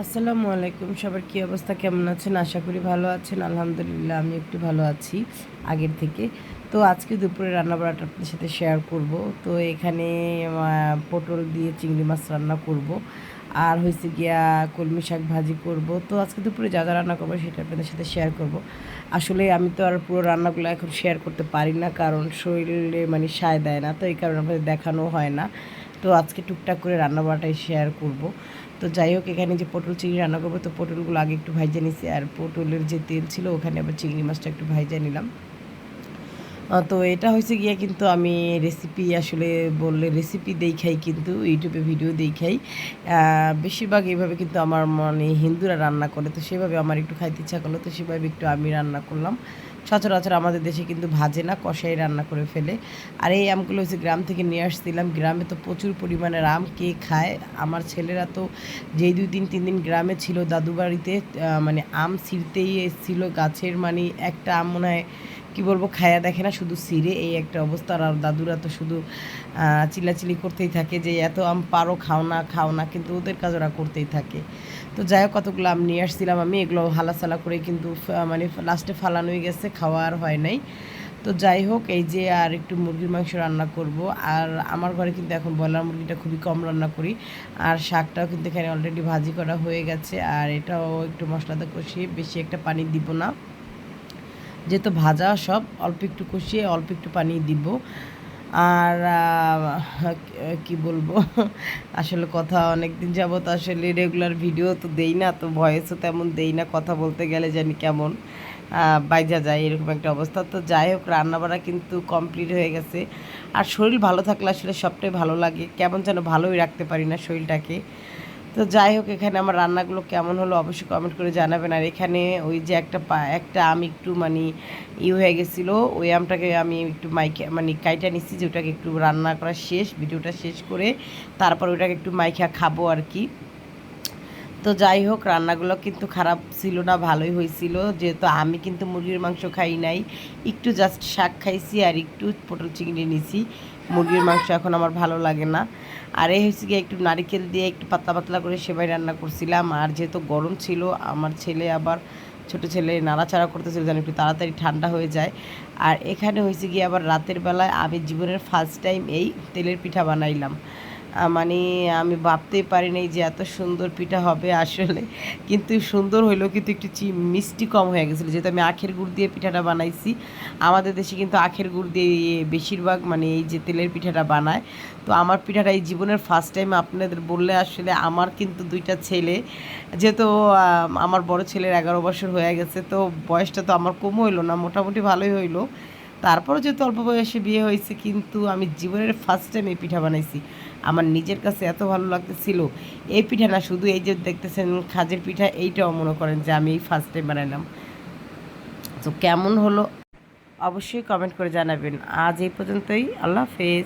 আসসালামু আলাইকুম, সবার কী অবস্থা, কেমন আছেন? আশা করি ভালো আছেন। আলহামদুলিল্লাহ আমি একটু ভালো আছি আগের থেকে। তো আজকে দুপুরে রান্নাবাড়াটা আপনাদের সাথে শেয়ার করব। তো এখানে পটল দিয়ে চিংড়ি মাছ রান্না করব, আর হয়েছে গিয়া কলমি শাক ভাজি করব। তো আজকে দুপুরে যা যা রান্না করবো সেটা আপনাদের সাথে শেয়ার করব। আসলে আমি তো আর পুরো রান্নাগুলো এখন শেয়ার করতে পারি না, কারণ শরীরে মানে সায় দেয় না, তো এই কারণে আপনাদের দেখানো হয় না। তো আজকে টুকটাক করে রান্নাবাড়াটাই শেয়ার করব। তো যাই হোক, এখানে যে পটল চিংড়ি রান্না করবো, তো পটলগুলো আগে একটু ভাইজা নিছি, আর পটলের যে তেল ছিল ওখানে আবার চিংড়ি মাছটা একটু ভাইজা নিলাম। তো এটা হয়েছে গিয়া, কিন্তু আমি রেসিপি আসলে বললে রেসিপি দেখাই, কিন্তু ইউটিউবে ভিডিও দেখাই। বেশিরভাগ এইভাবে কিন্তু আমার মানে হিন্দুরা রান্না করে, তো সেভাবে আমার একটু খাইতে ইচ্ছা করলো, তো সেভাবে একটু আমি রান্না করলাম। সচরাচর আমাদের দেশে কিন্তু ভাজে না, কষাই রান্না করে ফেলে। আর এই আমগুলো হচ্ছে গ্রাম থেকে নিয়ে আসছিলাম। গ্রামে তো প্রচুর পরিমাণের আম, কে খায়? আমার ছেলেরা তো যেই 2 দিন 3 দিন গ্রামে ছিল দাদু বাড়িতে, মানে আম ছিঁড়তেই এসেছিলো গাছের, মানে একটা আম মনে হয় কী বলবো, খায়া দেখে না, শুধু ছিঁড়ে, এই একটা অবস্থা। আর দাদুরা তো শুধু চিল্লাচিল্লি করতেই থাকে যে এত আম পারো, খাও না খাও না, কিন্তু ওদের কাজ ওরা করতেই থাকে। তো যাই হোক, কতগুলো আম নিয়ে আসছিলাম আমি, এগুলো হালাসালা করে কিন্তু মানে লাস্টে ফালানোই গেছে, খাওয়া আর হয় নাই। তো যাই হোক, এই যে আর একটু মুরগির মাংস রান্না করব। আর আমার ঘরে কিন্তু এখন ব্রয়লার মুরগিটা খুবই কম রান্না করি। আর শাকটাও কিন্তু এখানে অলরেডি ভাজি করা হয়ে গেছে, আর এটাও একটু মশলাতে কষিয়ে, বেশি একটা পানি দিব না, যেহেতু ভাজা সব, অল্প একটু কষিয়ে অল্প একটু পানি দিব। আর কি বলবো, আসলে কথা অনেক দিন যাবত আসলে রেগুলার ভিডিও তো দেই না, তো ভয়েসও তেমন দেই না, কথা বলতে গেলে জানি কেমন বাইজা যায়, এরকম একটা অবস্থা। তো যাই হোক, রান্নাবাড়া কিন্তু কমপ্লিট হয়ে গেছে। আর শরীর ভালো থাকলে আসলে সবটাই ভালো লাগে, কেমন যেন ভালোই রাখতে পারি না শরীরটাকে। তো যাই হোক, এখানে আমার রান্নাগুলো কেমন হলো অবশ্যই কমেন্ট করে জানাবেন। আর এখানে ওই যে একটা আম একটু মানে হয়ে গেছিলো, ওই আমটাকে আমি একটু মাইকে মানে কাইটা নিচ্ছি, যে ওটাকে একটু রান্না করা শেষ, ভিডিওটা শেষ করে তারপর ওটাকে একটু মাইখা খাবো আর কি। তো যাই হোক, রান্নাগুলো কিন্তু খারাপ ছিল না, ভালোই হয়েছিল, যেহেতু আমি কিন্তু মুরগির মাংস খাই নাই, একটু জাস্ট শাক খাইছি আর একটু পটল চিংড়ি নিছি। মুরগির মাংস এখন আমার ভালো লাগে না। আর এই হচ্ছে গিয়ে একটু নারিকেল দিয়ে একটু পাতলা পাতলা করে সেবাই রান্না করছিলাম। আর যেহেতু গরম ছিল, আমার ছেলে আবার ছোটো ছেলে নাড়াচাড়া করতেছিল যেন একটু তাড়াতাড়ি ঠান্ডা হয়ে যায়। আর এখানে হয়েছে গিয়ে আবার রাতের বেলায় আমি জীবনের ফার্স্ট টাইম এই তেলের পিঠা বানাইলাম। মানে আমি ভাবতেই পারি নাই যে এত সুন্দর পিঠা হবে আসলে, কিন্তু সুন্দর হইলো, কিন্তু একটু মিষ্টি কম হয়ে গেছিলো, যেহেতু আমি আখের গুড় দিয়ে পিঠাটা বানাইছি। আমাদের দেশে কিন্তু আখের গুড় দিয়ে বেশিরভাগ মানে এই যে তেলের পিঠাটা বানায়। তো আমার পিঠাটা এই জীবনের ফার্স্ট টাইম আপনাদের বললে আসলে, আমার কিন্তু 2টা ছেলে, যেহেতু আমার বড় ছেলের 11 বছর হয়ে গেছে, তো বয়সটা তো আমার কম হইলো না, মোটামুটি ভালোই হইলো। তারপরও যেহেতু অল্প বয়সে বিয়ে হয়েছে, কিন্তু আমি জীবনের ফার্স্ট টাইম এই পিঠা বানাইছি। আমার নিজের কাছে এত ভালো লাগতেছিল। এই পিঠা না, শুধু এই যে দেখতেছেন খাজের পিঠা, এইটাও মনে করেন যে আমি এই ফার্স্ট টাইম বানাইলাম। তো কেমন হলো অবশ্যই কমেন্ট করে জানাবেন। আজ এই পর্যন্তই, আল্লাহ হাফেজ।